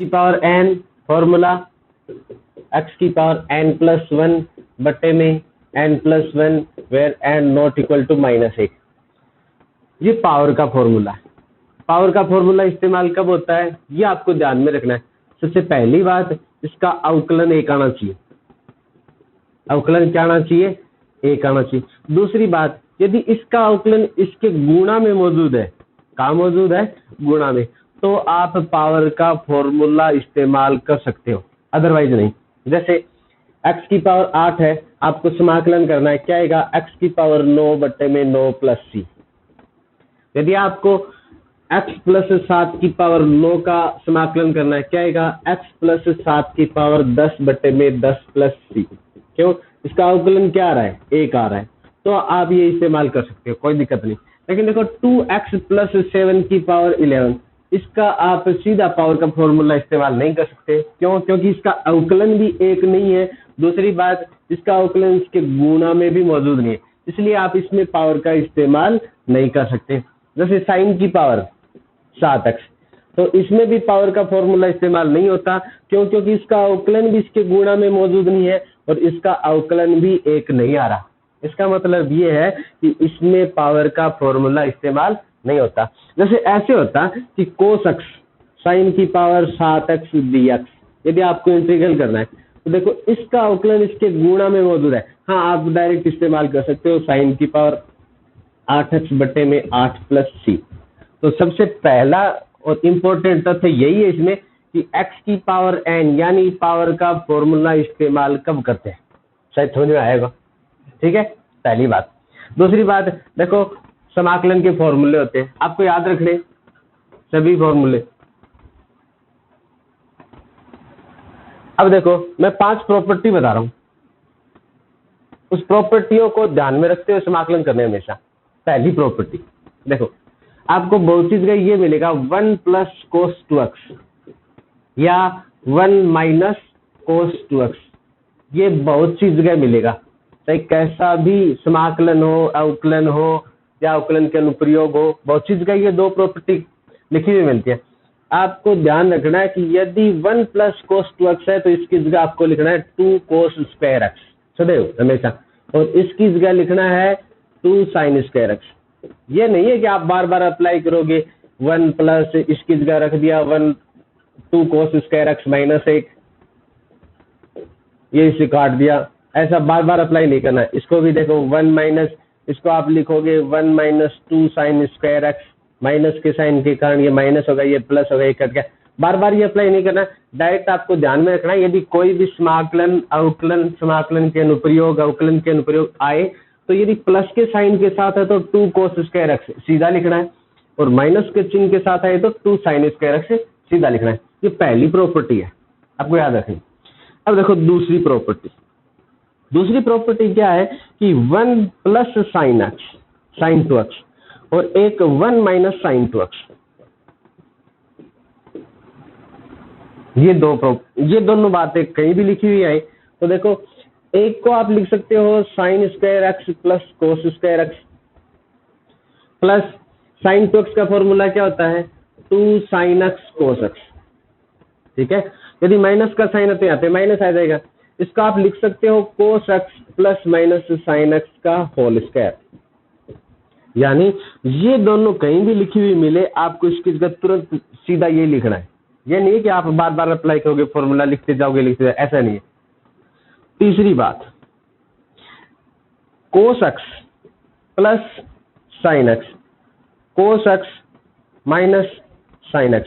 की power n formula x की power n plus 1 बटे में n plus 1 where n not equal to -1। ये पावर का फॉर्मूला है। पावर का फॉर्मूला इस्तेमाल कब होता है ये आपको ध्यान में रखना है। सबसे पहली बात, इसका अवकलन 1 आना चाहिए। अवकलन क्या आना चाहिए? 1 आना चाहिए। दूसरी बात, यदि इसका अवकलन इसके गुणा में मौजूद है, कहाँ मौजूद है? गुणा में, तो आप पावर का फॉर्मूला इस्तेमाल कर सकते हो, अदरवाइज नहीं। जैसे x की पावर 8 है, आपको समाकलन करना है, क्या आएगा? x की पावर 9 बटे में 9 प्लस c। यदि आपको x प्लस 7 की पावर 9 का समाकलन करना है, क्या आएगा? x प्लस 7 की पावर 10 बटे में 10 प्लस c। क्यों? इसका अवकलन क्या आ रहा है? 1 आ रहा है, तो आप ये इस्तेमाल कर सकते हो, कोई दिक्कत नहीं। लेकिन देखो 2x प्लस 7 की पावर 11, इसका आप सीधा पावर का फॉर्मूला इस्तेमाल नहीं कर सकते। क्यों? क्योंकि इसका अवकलन भी 1 नहीं है। दूसरी बात, इसका अवकलन इसके गुणा में भी मौजूद नहीं है, इसलिए आप इसमें पावर का इस्तेमाल नहीं कर सकते। जैसे साइन की पावर 7x, तो इसमें भी पावर का फॉर्मूला इस्तेमाल नहीं होता। क्यों? क्योंकि इसका अवकलन भी इसके गुणा में मौजूद नहीं है और इसका अवकलन भी 1 नहीं आ रहा। इसका मतलब ये है कि इसमें पावर का फॉर्मूला इस्तेमाल नहीं होता। जैसे ऐसे होता कि cos x साइन की पावर 7x dx, यदि आपको इंटीग्रल करना है तो देखो इसका अवकलन इसके गुणा में मौजूद है। हाँ, आप डायरेक्ट इस्तेमाल कर सकते हो साइन की पावर 8x बटे में 8 प्लस c। तो सबसे पहला और इम्पोर्टेंट तथ्य यही है इसमें कि x की पावर n यानी पावर का फॉर्मूला इस्तेमाल कब करते हैं, शायद समझ में आएगा। ठीक है, पहली बात। दूसरी बात, देखो समाकलन के फॉर्मूले होते हैं, आपको याद रखने सभी फॉर्मूले। अब देखो मैं 5 प्रॉपर्टी बता रहा हूं, उस प्रॉपर्टियों को ध्यान में रखते हुए समाकलन करने हमेशा। पहली प्रॉपर्टी देखो, आपको बहुत सी जगह ये मिलेगा 1 प्लस कोस 2x या 1 माइनस कोस 2x, ये बहुत सी जगह मिलेगा। चाहे कैसा भी समाकलन हो, अवकलन हो या अवकलन के अनुप्रयोग हो, बहुत सी जगह ये 2 प्रॉपर्टी लिखी हुई मिलती है। आपको ध्यान रखना है कि यदि 1 प्लस कोस 2x है तो इसकी जगह आपको लिखना है 2 कोस स्क्वायर x सदैव हमेशा, और इसकी जगह लिखना है 2 साइन स्क्वायर x। ये नहीं है कि आप बार बार अप्लाई करोगे 1 प्लस इसकी जगह रख दिया 2 कोस स्क्वायर x माइनस 1, ये इसे काट दिया, ऐसा बार बार अप्लाई नहीं करना है। इसको भी देखो 1 माइनस, इसको आप लिखोगे 1 minus 2 sine square x, minus के साइन के कारण ये माइनस होगा, ये प्लस होगा, ये कट गया। बार बार ये अप्लाई नहीं करना, डायरेक्ट आपको ध्यान में रखना है। यदि कोई भी समाकलन, अवकलन, समाकलन के अनुप्रयोग, अवकलन के अनुप्रयोग आए तो यदि प्लस के साइन के साथ है तो 2 कोस स्क्वायर x सीधा लिखना है, और माइनस के चिन्ह के साथ है तो 2 साइन स्क्वायर x सीधा लिखना है। ये पहली प्रॉपर्टी है, आपको याद रखनी। अब देखो दूसरी प्रॉपर्टी। दूसरी प्रॉपर्टी क्या है कि 1 plus sign x sign 2x और एक 1 माइनस साइन 2x, ये दोनों बातें कहीं भी लिखी हुई है तो देखो, एक को आप लिख सकते हो sine square x plus cos square x, plus sign 2x का फॉर्मूला क्या होता है? 2 साइन x कोस x। ठीक है, यदि माइनस का साइन है तो यहाँ पे माइनस आ जाएगा। इसका आप लिख सकते हो cos x plus minus sine x का होल स्क्वायर। यानी ये दोनों कहीं भी लिखी हुई मिले, आपको इसकी जगह तुरंत सीधा ये लिखना है। ये नहीं है कि आप बार बार अप्लाई करोगे, फॉर्मूला लिखते जाओगे, ऐसा नहीं है। तीसरी बात, कोस x प्लस साइन x, कोस x माइनस साइन x,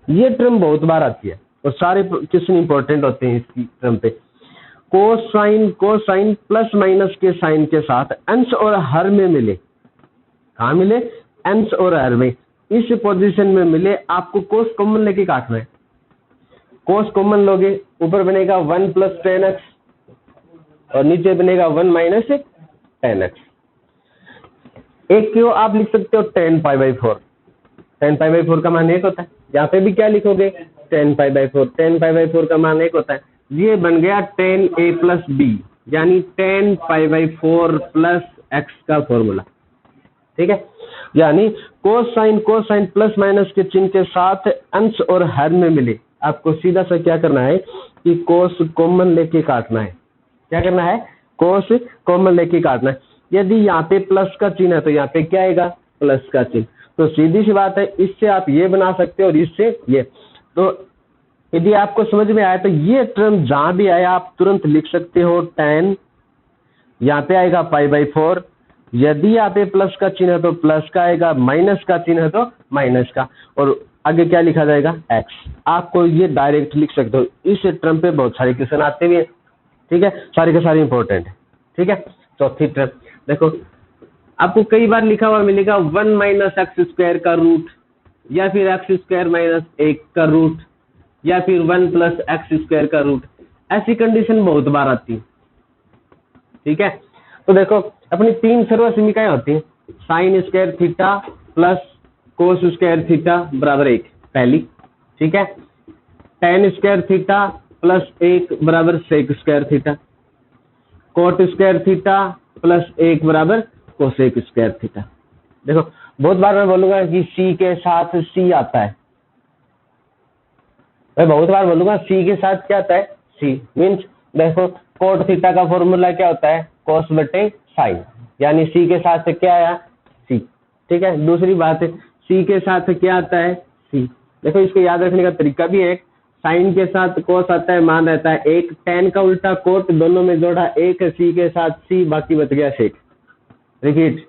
ये टर्म बहुत बार आती है और सारे क्वेश्चन इंपॉर्टेंट होते हैं इसकी टर्म पे। कोसाइन प्लस माइनस के साइन के साथ अंश और हर में मिले, कहाँ मिले? अंश और हर में, इस पोजीशन में मिले, आपको कोस कॉमन लेके काटना है। कोस कॉमन लोगे, ऊपर बनेगा 1 प्लस टेन एक्स और नीचे बनेगा 1 माइनस टेन एक्स। एक को आप लिख सकते हो 10 पाई बाई 4, 10 पाई बाई 4 का मान 1 होता है। यहाँ पे भी क्या लिखोगे? 10 पाई बाई 4, 10 पाई बाई 4 का मान 1 होता है। ये बन गया 10a प्लस बी, यानी 10 पाई बाई 4 प्लस एक्स का फॉर्मूला। ठीक है, यानी कोसाइन प्लस माइनस के चिन्ह के साथ अंश और हर में मिले, आपको सीधा सा क्या करना है कि कोस कॉमन लेके काटना है। क्या करना है? कोस कॉमन लेके काटना है। यदि यहाँ पे प्लस का चिन्ह है तो यहाँ पे क्या आएगा? प्लस का चिन्ह। तो सीधी सी बात है, इससे आप ये बना सकते हो और इससे ये। तो यदि आपको समझ में आया तो ये टर्म जहां भी आया आप तुरंत लिख सकते हो tan, यहाँ पे आएगा π/4। यदि यहाँ पे प्लस का चिन्ह है तो प्लस का आएगा, माइनस का चिन्ह है तो माइनस का, और आगे क्या लिखा जाएगा? x। आपको ये डायरेक्ट लिख सकते हो। इस टर्म पे बहुत सारे क्वेश्चन आते हुए, ठीक है, सारे के सारे इंपॉर्टेंट है। ठीक है, चौथी टर्म देखो, आपको कई बार लिखा हुआ मिलेगा 1 - x² का रूट, या फिर x² - 1 का रूट, या फिर 1 + x² का रूट। ऐसी कंडीशन बहुत बार आती है। ठीक है, तो देखो अपनी 3 सर्वसमीकाएं होती हैं। sin² theta plus cos² theta बराबर 1 पहली। ठीक है, tan² थीटा प्लस 1 बराबर sec² theta, cot² theta plus 1 बराबर cosec² थीटा। देखो बहुत बार मैं बोलूंगा कि c के साथ c आता है, मैं बहुत बार बोलूंगा c के साथ क्या आता है? c मीन्स देखो cot थीटा का फॉर्मूला क्या होता है? cos बटे sin, यानी c के साथ क्या आया? c। ठीक है, दूसरी बात है c के साथ क्या आता है? c। देखो इसको याद रखने का तरीका भी है। साइन के साथ cos आता है, मान रहता है 1, tan का उल्टा cot, दोनों में जोड़ा 1, c के साथ c, बाकी बच गया sec। रिपीट,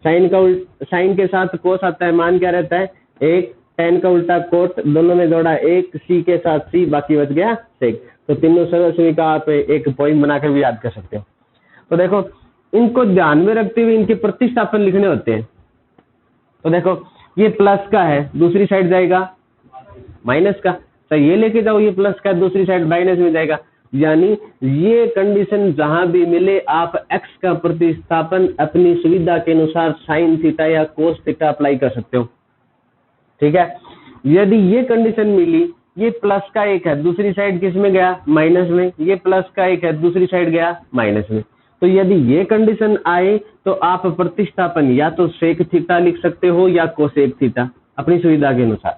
साइन के साथ cos आता है, मान क्या रहता है? 1, tan का उल्टा cot, दोनों में जोड़ा 1, c के साथ c, बाकी बच गया sec। तो तीनों सर्वसमीका आप एक पॉइंट बनाकर भी याद कर सकते हो। तो देखो इनको ध्यान में रखते हुए इनके प्रतिस्थापन लिखने होते हैं। तो देखो ये प्लस का है, दूसरी साइड जाएगा माइनस का, तो ये लेके जाओ, ये प्लस का दूसरी साइड माइनस में जाएगा। यानी ये कंडीशन जहां भी मिले आप x का प्रतिस्थापन अपनी सुविधा के अनुसार साइन थीटा या कोस थीटा अप्लाई कर सकते हो। ठीक है, यदि ये कंडीशन मिली, ये प्लस का 1 है, दूसरी साइड किस में गया? माइनस में। ये प्लस का 1 है, दूसरी साइड गया माइनस में। तो यदि ये कंडीशन आए तो आप प्रतिस्थापन या तो सेक थीटा लिख सकते हो या कोसेक थीटा, अपनी सुविधा के अनुसार।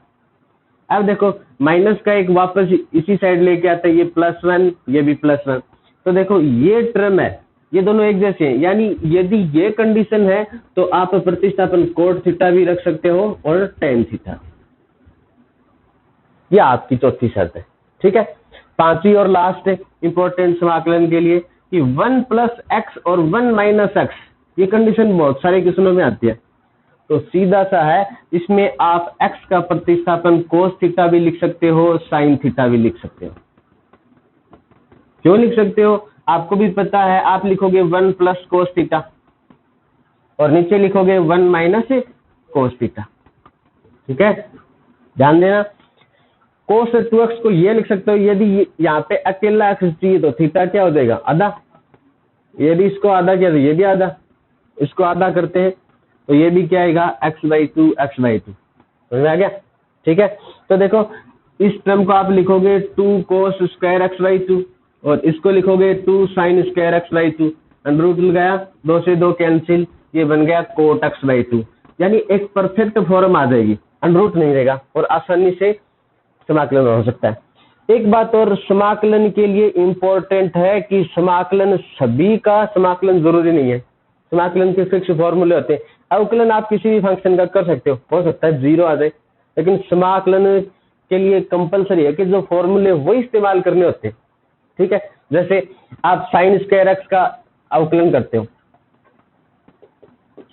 अब देखो माइनस का 1 वापस इसी साइड लेके आता है, ये +1, ये भी +1। तो देखो ये टर्म है, ये दोनों एक जैसे हैं। यानी यदि ये कंडीशन है तो आप प्रतिस्थापन कोट थीटा भी रख सकते हो और tan थीटा। ये आपकी चौथी शर्त है। ठीक है, पांचवी और लास्ट इंपॉर्टेंट समाकलन के लिए कि 1 + x और 1 - x, ये कंडीशन बहुत सारे क्वेश्चनों में आती है। तो सीधा सा है, इसमें आप x का प्रतिस्थापन cos थीटा भी लिख सकते हो, sin थीटा भी लिख सकते हो। क्यों लिख सकते हो? आपको भी पता है, आप लिखोगे 1 + cos थीटा और नीचे लिखोगे 1 - cos थीटा। ठीक है, ध्यान देना, cos 2x को ये लिख सकते हो, यदि यहाँ पे अकेला x चाहिए तो थीटा क्या हो जाएगा? आधा। यदि इसको आधा किया तो ये भी आधा, इसको आधा करते हैं तो ये भी क्या आएगा? x/2 x/2। समझ में आ गया? ठीक है, तो देखो इस टर्म को आप लिखोगे 2 cos² x/2 और इसको लिखोगे 2 sin² x/2। √ लगाया, 2 से 2 कैंसिल, ये बन गया cot x/2। यानी एक परफेक्ट फॉर्म आ जाएगी, √ नहीं रहेगा और आसानी से समाकलन हो सकता है। एक बात और समाकलन के लिए इंपॉर्टेंट है कि समाकलन सभी का समाकलन जरूरी नहीं है। समाकलन के फिक्स फॉर्मूले होते हैं। अवकलन आप किसी भी फंक्शन का कर सकते हो सकता है 0 आ जाए, लेकिन समाकलन के लिए कंपलसरी है कि जो फॉर्मूले वो इस्तेमाल करने होते हैं। ठीक है, जैसे आप sin² x का अवकलन करते हो,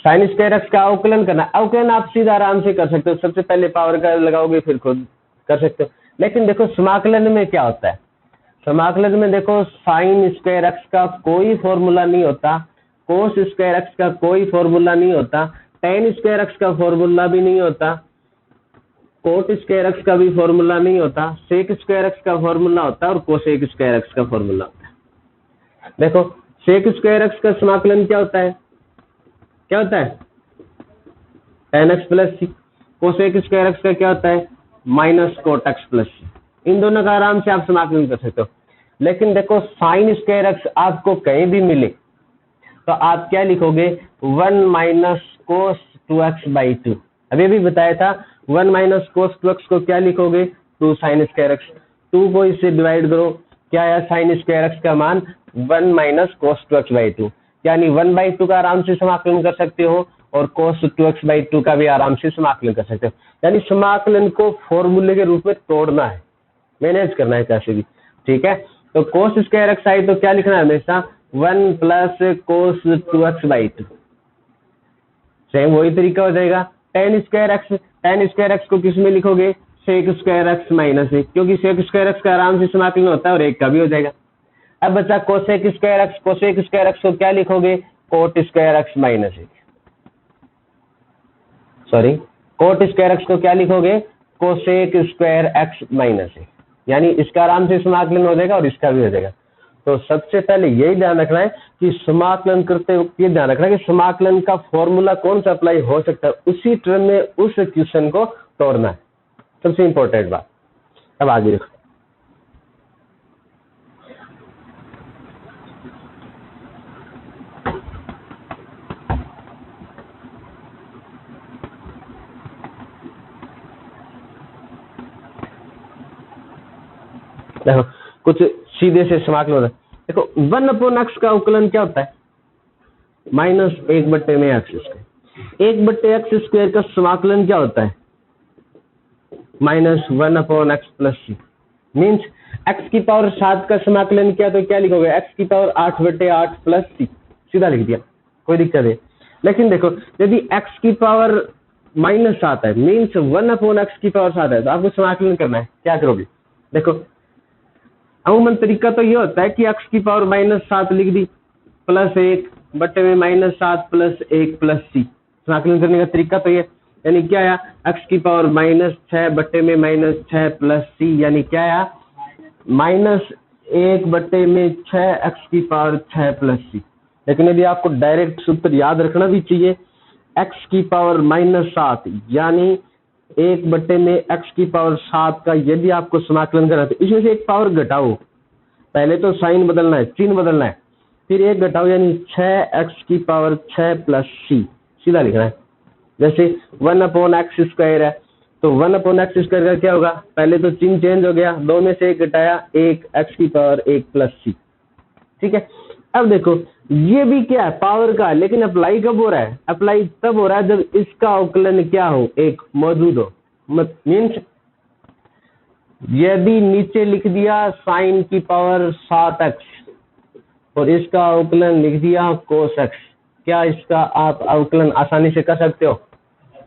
sin² x का अवकलन करना, अवकलन आप सीधा आराम से कर सकते हो, सबसे पहले पावर का लगाओगे फिर खुद कर सकते हो। लेकिन देखो समाकलन में क्या होता है, समाकलन में देखो sin² x का कोई फॉर्मूला नहीं होता, cos² x का कोई फॉर्मूला नहीं होता, tan² x का फॉर्मूला भी नहीं होता, cot² x का भी फॉर्मूला नहीं होता, sec² x का फॉर्मूला होता है और cosec² x का फॉर्मूला होता है। देखो sec² x का समाकलन क्या होता है? क्या होता है? tan x + c। cosec² x का क्या होता है? -cot x + c। इन दोनों का आराम से आप समाकलन कर सकते हो। लेकिन देखो sin² x आपको कहीं भी मिले तो आप क्या लिखोगे? 1 - cos 2x/2। अभी भी बताया था 1 - cos 2x को क्या लिखोगे? 2 साइन स्क्वायर एक्स, 2 को इससे डिवाइड करो, क्या है साइन स्क्वायर एक्स का मान 1 माइनस कोस 2x/2, यानी 1/2 का आराम से समाकलन कर सकते हो और कोस 2x/2 का भी आराम से समाकलन कर सकते हो। यानी समाकलन को फॉर्मूले के रूप में तोड़ना है, मैनेज करना है कैसे भी, ठीक है। तो कोस स्क्वायर एक्स आई तो क्या लिखना है हमेशा 1 प्लस कोस 2x/2, सेम वही तरीका हो जाएगा। टेन स्क्वायर एक्स को किस में लिखोगे, सेक स्क्वायर एक्स माइनस 1, क्योंकि सेक स्क्वायर एक्स का आराम से समाकलन होता है और 1 का भी हो जाएगा। अब बच्चा कोसेक स्क्वायर एक्स को क्या लिखोगे, coat square x minus 1, sorry coat square x को क्या लिखोगे, कोसेक स्क्वायर एक्स माइनस 1, यानी इसका आराम से समाकलन हो जाएगा और इसका भी हो जाएगा। तो सबसे पहले यही ध्यान रखना है कि समाकलन करते वक्त ये ध्यान रखना है कि समाकलन का फॉर्मूला कौन सा अप्लाई हो सकता है, उसी टर्म में उस इक्वेशन को तोड़ना है, सबसे इंपॉर्टेंट बात। अब आगे देखो, देखो कुछ सीधे से समाकलन होता है। देखो 1/x का अवकलन क्या होता है, -1/x²। 1/x² का समाकलन क्या होता है, -1/x + c। मीन्स x की पावर 7 का समाकलन क्या, तो क्या लिखोगे, x की पावर 8/8 + c, सीधा लिख दिया, कोई दिक्कत है। लेकिन देखो यदि x की पावर -7 है, मीन्स 1/x की पावर 7 है, तो आपको समाकलन करना है, क्या करोगे। देखो अमूमन तरीका तो ये होता है कि x की पावर -7 लिख दी +1 बटे में -7 + 1 + c, समाकलन करने का तरीका तो ये, यानी क्या आया, x की पावर -6 बटे में -6 + c, यानी क्या आया -1 बटे में 6 x की पावर 6 + c। लेकिन यदि आपको डायरेक्ट सूत्र याद रखना भी चाहिए, x की पावर -7 यानी 1 बटे में x की पावर 7 का यदि आपको समाकलन करना है तो इसमें से एक पावर घटाओ, पहले तो साइन बदलना है, चिन्ह बदलना है, फिर एक घटाओ, यानी 6x की पावर 6 + c, सीधा लिखना है। जैसे 1/x² है तो 1/x² का क्या होगा, पहले तो चिन्ह चेंज हो गया, 2 में से 1 घटाया, 1 x की पावर 1 + c, ठीक है। अब देखो ये भी क्या है, पावर का, लेकिन अप्लाई कब हो रहा है, अप्लाई तब हो रहा है जब इसका अवकलन क्या हो, एक मौजूद हो। मीन्स यदि नीचे लिख दिया साइन की पावर 7x और इसका अवकलन लिख दिया कोस x, क्या इसका आप अवकलन आसानी से कर सकते हो,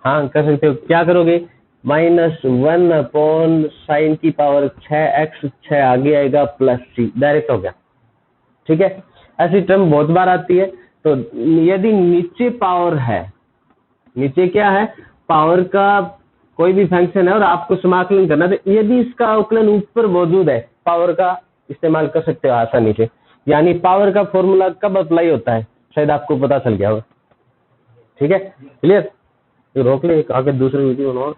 हाँ कर सकते हो। क्या करोगे, -1 साइन की पावर 6x, 6 आगे आएगा + c, डायरेक्ट हो गया, ठीक है। ऐसी टर्म बहुत बार आती है। तो यदि नीचे पावर है, नीचे क्या है, पावर का कोई भी फंक्शन है और आपको समाकलन करना है, तो यदि इसका अवकलन ऊपर मौजूद है, पावर का इस्तेमाल कर सकते हो आसानी से। यानी पावर का फॉर्मूला कब अप्लाई होता है, शायद आपको पता चल गया होगा, ठीक है, क्लियर। रोक ले, आगे दूसरी वीडियो बनाओ।